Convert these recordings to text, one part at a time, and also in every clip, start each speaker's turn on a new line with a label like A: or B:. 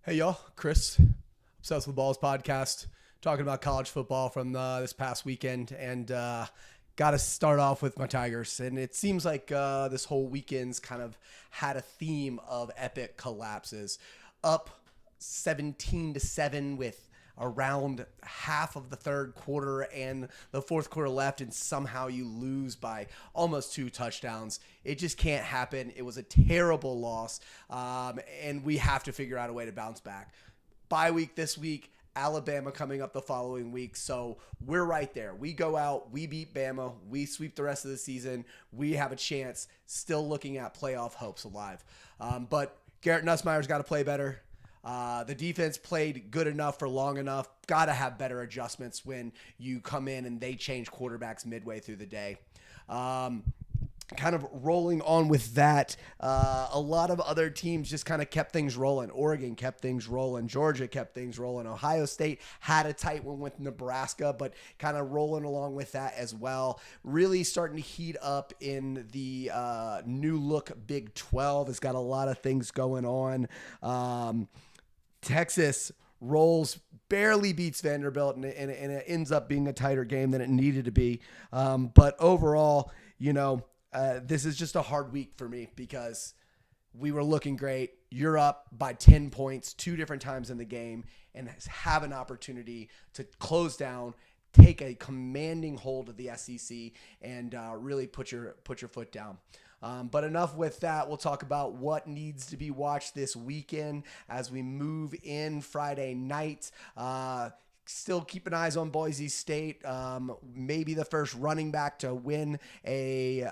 A: Hey y'all, Chris, Obsessed with Balls podcast, talking about college football from this past weekend, and got to start off with my Tigers. And it seems like this whole weekend's kind of had a theme of epic collapses, up 17-7 with around half of the third quarter and the fourth quarter left, and somehow you lose by almost 2 touchdowns. It just can't happen. It was a terrible loss, and we have to figure out a way to bounce back. Bye week this week, Alabama coming up the following week, so we're right there. We go out, we beat Bama, we sweep the rest of the season, we have a chance, still looking at playoff hopes alive. But Garrett Nussmeier's got to play better. The defense played good enough for long enough. Got to have better adjustments when you come in and they change quarterbacks midway through the day. Kind of rolling on with that, a lot of other teams just kind of kept things rolling. Oregon kept things rolling. Georgia kept things rolling. Ohio State had a tight one with Nebraska, but kind of rolling along with that as well. Really starting to heat up in the new look Big 12. It's got a lot of things going on. Texas rolls, barely beats Vanderbilt, and it ends up being a tighter game than it needed to be. But overall, this is just a hard week for me because we were looking great. You're up by 10 points 2 different times in the game and have an opportunity to close down, take a commanding hold of the SEC, and really put your foot down. But enough with that. We'll talk about what needs to be watched this weekend as we move in Friday night. Still keeping eyes on Boise State. Maybe the first running back to win a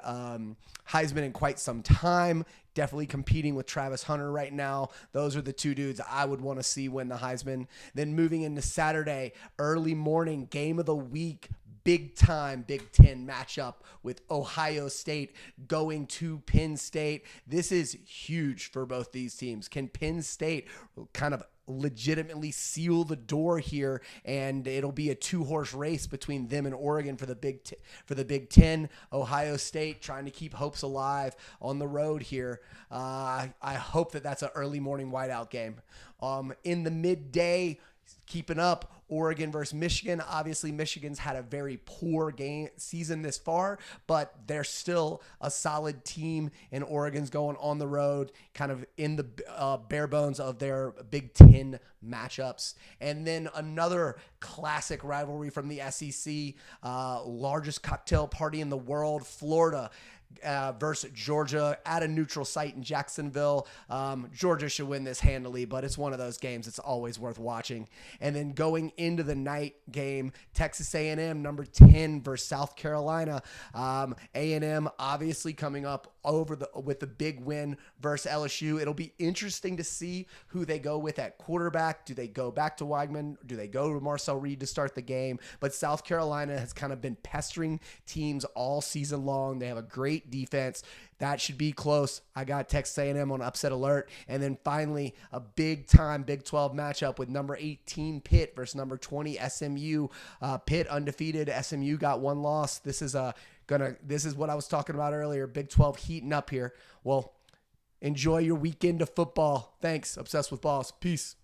A: Heisman in quite some time. Definitely competing with Travis Hunter right now. Those are the 2 dudes I would want to see win the Heisman. Then moving into Saturday, early morning, game of the week. Big time Big Ten matchup with Ohio State going to Penn State. This is huge for both these teams. Can Penn State kind of legitimately seal the door here, and it'll be a 2-horse race between them and Oregon for the Big Ten. Ohio State trying to keep hopes alive on the road here. I hope that's an early morning whiteout game. In the midday, keeping up, Oregon versus Michigan. Obviously, Michigan's had a very poor season this far, but they're still a solid team, and Oregon's going on the road, kind of in the bare bones of their Big Ten matchups. And then another classic rivalry from the SEC, largest cocktail party in the world, Florida versus Georgia at a neutral site in Jacksonville. Georgia should win this handily, but it's one of those games it's always worth watching. And then going into the night game, Texas A&M number 10 versus South Carolina. A&M obviously coming up with the big win versus LSU. It'll be interesting to see who they go with at quarterback. Do they go back to Weigman? Do they go to Marcel Reed to start the game? But South Carolina has kind of been pestering teams all season long. They have a great defense. That should be close. I got Texas A&M on upset alert. And then finally, a big-time Big 12 matchup with number 18 Pitt versus number 20 SMU. Pitt undefeated. SMU got 1 loss. This is what I was talking about earlier. Big 12 heating up here. Well, enjoy your weekend of football. Thanks. Obsessed with Balls. Peace.